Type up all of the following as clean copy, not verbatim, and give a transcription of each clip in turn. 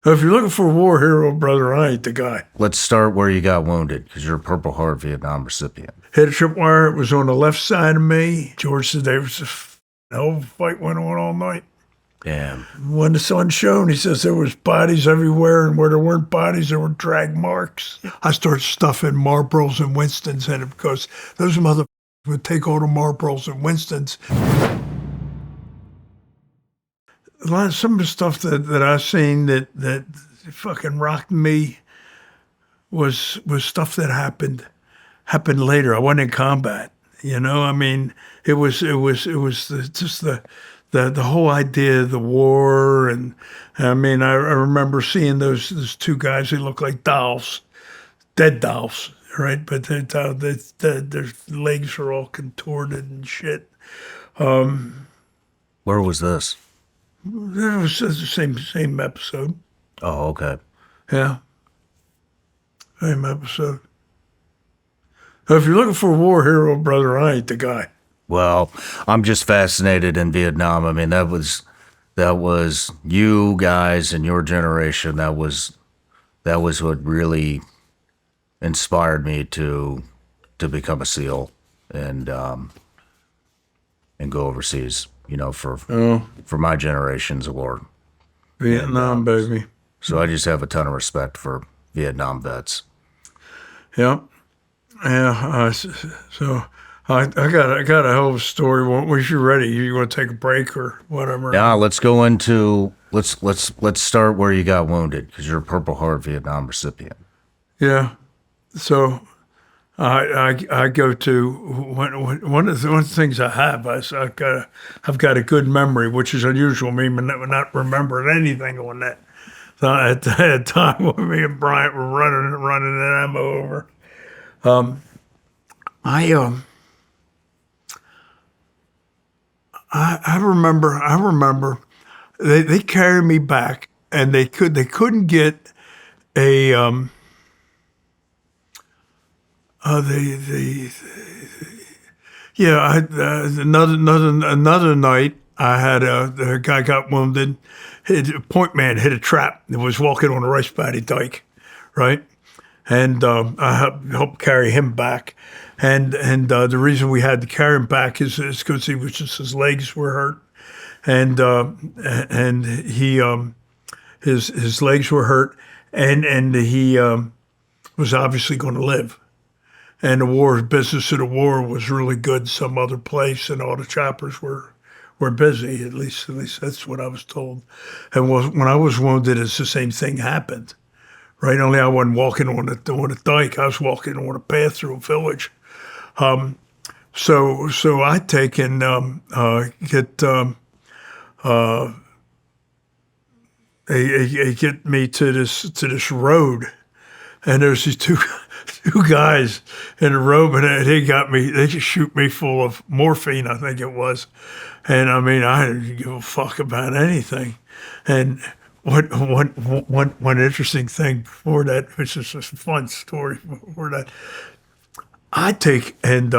If you're looking for a war hero, brother, I ain't the guy. Let's start where you got wounded, because you're a Purple Heart Vietnam recipient. Hit a tripwire. It was on the left side of me. George said there was a hell of a fight went on all night. Damn. When the sun shone, he says there was bodies everywhere, and where there weren't bodies, there were drag marks. I started stuffing Marlboros and Winstons in it because those motherfuckers would take all the Marlboros and Winstons. Some of the stuff that I seen that fucking rocked me was stuff that happened later. I wasn't in combat, you know. I mean, it was just the whole idea of the war, and I mean, I remember seeing those two guys. They look like dolls, dead dolls, right? But their legs are all contorted and shit. Where was this? It was the same episode. Oh, okay. Yeah. Same episode. If you're looking for a war hero, brother, I ain't the guy. Well, I'm just fascinated in Vietnam. I mean, that was you guys and your generation. That was what really inspired me to become a SEAL and go overseas. You know, for my generation's war. Vietnam, baby. So I just have a ton of respect for Vietnam vets. Yeah. Yeah. So I got a hell of a story. Was you ready? You want to take a break or whatever? Yeah, let's go into let's start where you got wounded, because you're a Purple Heart Vietnam recipient. Yeah. So I go to one of the things I have. I've got a good memory, which is unusual. Me not remembering anything on that. So at that time when me and Bryant were running an ammo over. I remember they carried me back, and they couldn't get a another night. I had a guy got wounded. A point man hit a trap that was walking on a rice paddy dike, right? And I helped carry him back. And the reason we had to carry him back is because his legs were hurt, and he his legs were hurt, and he was obviously going to live. And the business of the war was really good some other place, and all the choppers were busy. At least that's what I was told. And when I was wounded, it's the same thing happened, right? Only I wasn't walking on a dike. I was walking on a path through a village. So I take and get me to this road, and there's these two guys in a robe, and they just shoot me full of morphine, I think it was. And I mean, I didn't give a fuck about anything. And one interesting thing before that, which is a fun story before that, I take and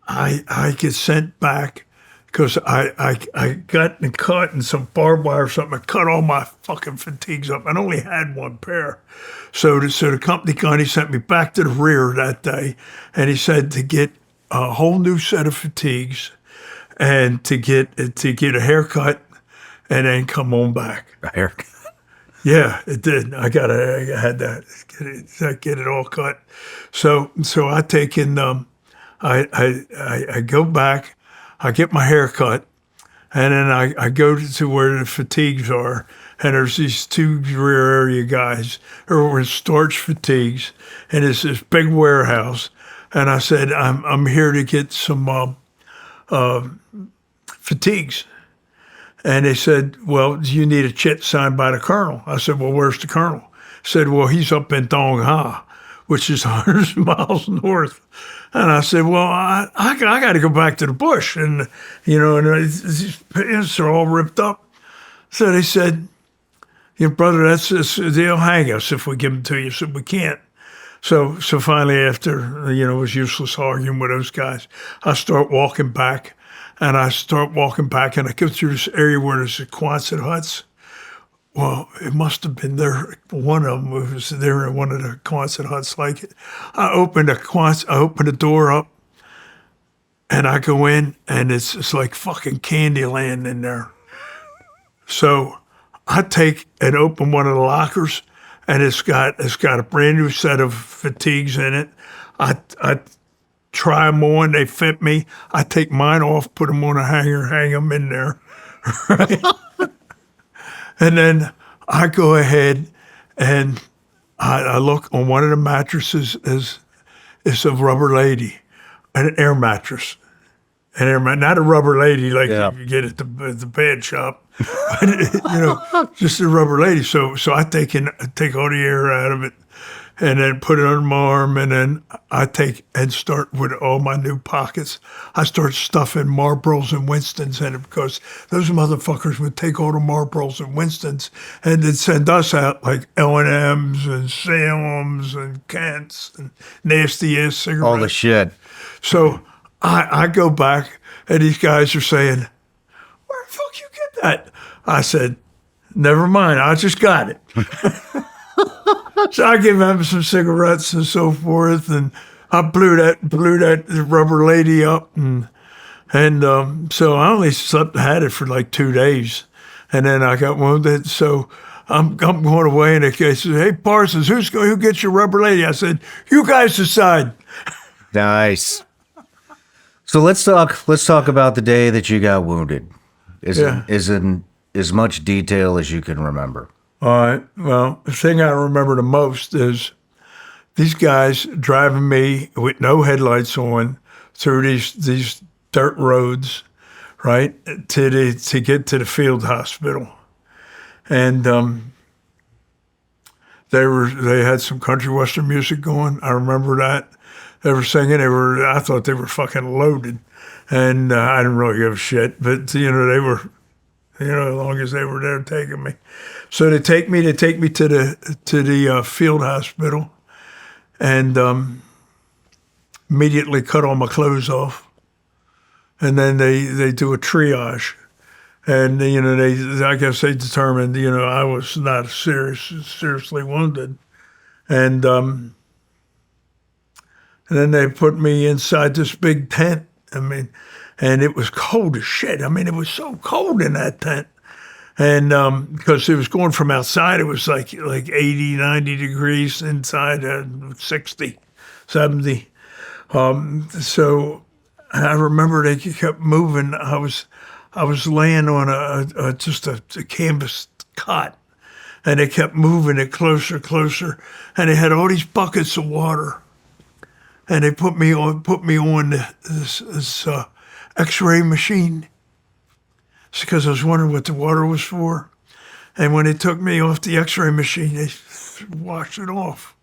I get sent back because I got caught in some barbed wire or something. I cut all my fucking fatigues up. I only had one pair. So the company guy, he sent me back to the rear that day, and he said to get a whole new set of fatigues and to get a haircut and then come on back. A haircut? Yeah, it did. I had to get it all cut. So I take in, I go back, I get my hair cut, and then I go to where the fatigues are, and there's these two rear area guys who were in starch fatigues, and it's this big warehouse. And I said, I'm here to get some fatigues. And they said, well, you need a chit signed by the colonel. I said, well, where's the colonel? Said, well, he's up in Dong Ha, which is 100 miles north. And I said, well, I got to go back to the bush. And, you know, and these pants are all ripped up. So they said, your brother, they'll hang us if we give them to you. So we can't. So finally, after, you know, it was useless arguing with those guys, I start walking back. and I start walking back, and I go through this area where there's the Quonset huts. Well, it must have been there. One of them was there in one of the Quonset huts. Like it. I opened the door up, and I go in, and it's like fucking Candyland in there. So I take and open one of the lockers, and it's got a brand new set of fatigues in it. I try them on, they fit me. I take mine off, put them on a hanger, hang them in there, right? And then I go ahead and I look on one of the mattresses is a rubber lady, an air mattress. Not a rubber lady like you get at the bed shop, but just a rubber lady. So I take all the air out of it, and then put it on my arm, and then I take and start with all my new pockets. I start stuffing Marlboros and Winstons in it because those motherfuckers would take all the Marlboros and Winstons and then send us out like L&M's and Salem's and Kent's and nasty ass cigarettes. All the shit. So I go back, and these guys are saying, "Where the fuck you get that?" I said, "Never mind, I just got it." So I give them some cigarettes and so forth, and I blew that rubber lady up, and so I only had it for like 2 days, and then I got wounded. So I'm going away, and the guy says, "Hey Parsons, who gets your rubber lady?" I said, "You guys decide." Nice. So let's talk about the day that you got wounded. Is in as much detail as you can remember. All right. Well, the thing I remember the most is these guys driving me with no headlights on through these dirt roads, right, to get to the field hospital, and they had some country western music going. I remember that. They were singing. I thought they were fucking loaded, and I didn't really give a shit. But they were, as long as they were there taking me. So they take me to the field hospital, and immediately cut all my clothes off, and then they do a triage, and I guess they determined I was not seriously wounded, and then they put me inside this big tent. And it was cold as shit. It was so cold in that tent. And because it was going from outside, it was like 80, 90 degrees, inside 60, 70. So I remember they kept moving. I was laying on just a canvas cot, and they kept moving it closer, and they had all these buckets of water, and they put me on this X-ray machine. It's because I was wondering what the water was for. And when they took me off the X-ray machine, they washed it off.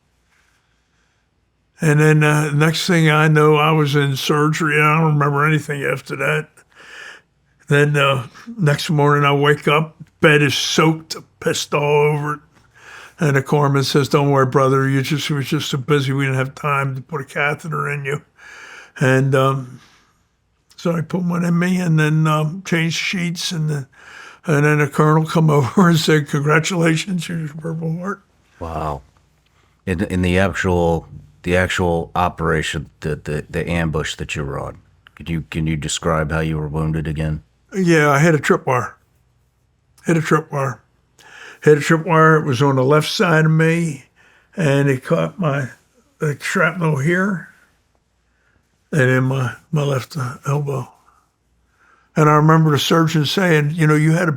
And then next thing I know, I was in surgery. I don't remember anything after that. Then next morning I wake up, bed is soaked, pissed all over it. And the corpsman says, "Don't worry, brother. You were just so busy we didn't have time to put a catheter in you." And so I put one in me, and then changed sheets, and then the colonel come over and said, "Congratulations, you're Purple Heart." Wow. In the actual operation, the ambush that you were on, can you describe how you were wounded again? Yeah, I hit a tripwire. Hit a tripwire. It was on the left side of me, and it caught my shrapnel here, and in my left elbow. And I remember the surgeon saying, you had a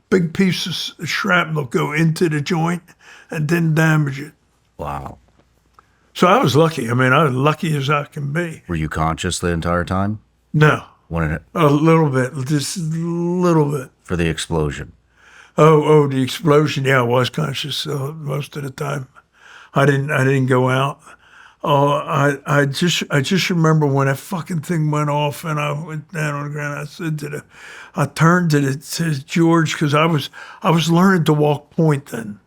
big piece of shrapnel go into the joint and didn't damage it. Wow. So I was lucky. I was lucky as I can be. Were you conscious the entire time? No. A little bit, just a little bit. For the explosion? Oh, the explosion. Yeah, I was conscious most of the time. I didn't go out. Oh, I just remember when that fucking thing went off, and I went down on the ground. I turned to George, because I was learning to walk point then,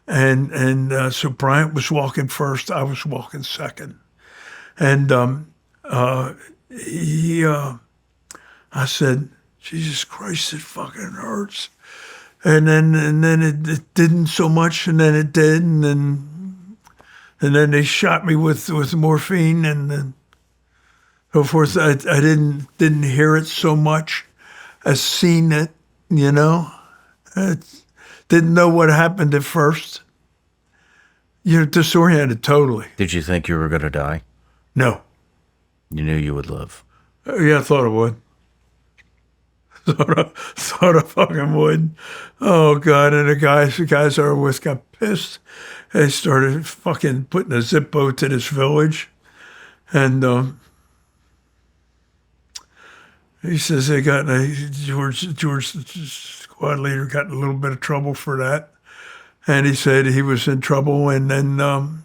and so Bryant was walking first, I was walking second, and he I said, Jesus Christ, it fucking hurts. And then it didn't so much, and then it did, and then they shot me with morphine, and then so forth. I didn't hear it so much as seen it, you know. I didn't know what happened at first. You're disoriented totally. Did you think you were going to die? No. You knew you would live. Yeah, I thought it would. Thought I fucking would. Oh God! And the guys I were with got pissed. They started fucking putting a Zippo to this village, and he says they got George, the squad leader, got in a little bit of trouble for that, and he said he was in trouble, and then the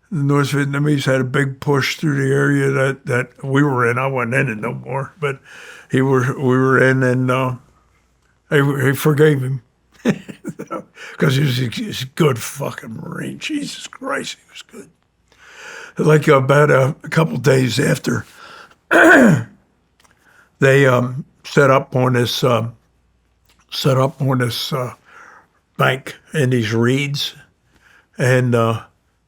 North Vietnamese had a big push through the area that we were in. I wasn't in it no more, but we were in, and he forgave him because he's a good fucking Marine. Jesus Christ, he was good. Like about a couple days after, they set up on this bank in these reeds, and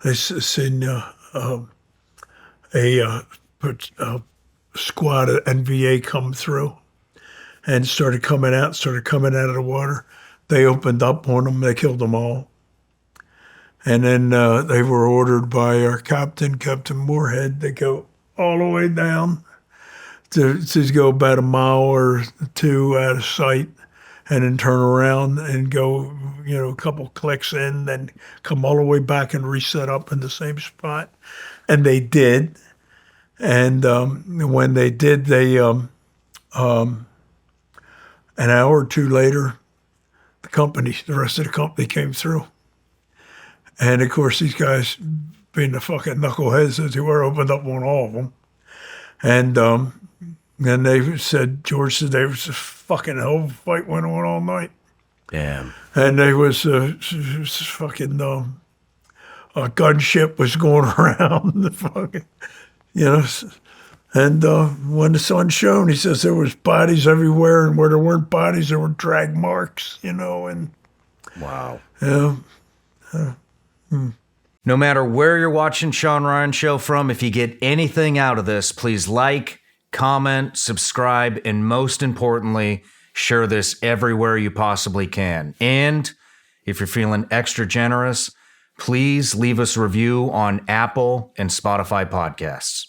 they seen a squad of NVA come through and started coming out of the water. They opened up on them. They killed them all. And then they were ordered by our Captain Moorhead, to go all the way down to go about a mile or two out of sight, and then turn around and go, a couple clicks in, then come all the way back and reset up in the same spot. And they did. And when they did, an hour or two later, the rest of the company came through. And of course, these guys, being the fucking knuckleheads as they were, opened up on all of them. And then they said, George said, there was a fucking hell of a fight went on all night. Damn. And there was fucking a gunship was going around the fucking, and when the sun shone, he says there was bodies everywhere, and where there weren't bodies, there were drag marks, and Wow. No matter where you're watching Shawn Ryan Show from, if you get anything out of this, please like, comment, subscribe, and most importantly, share this everywhere you possibly can. And if you're feeling extra generous, please leave us a review on Apple and Spotify podcasts.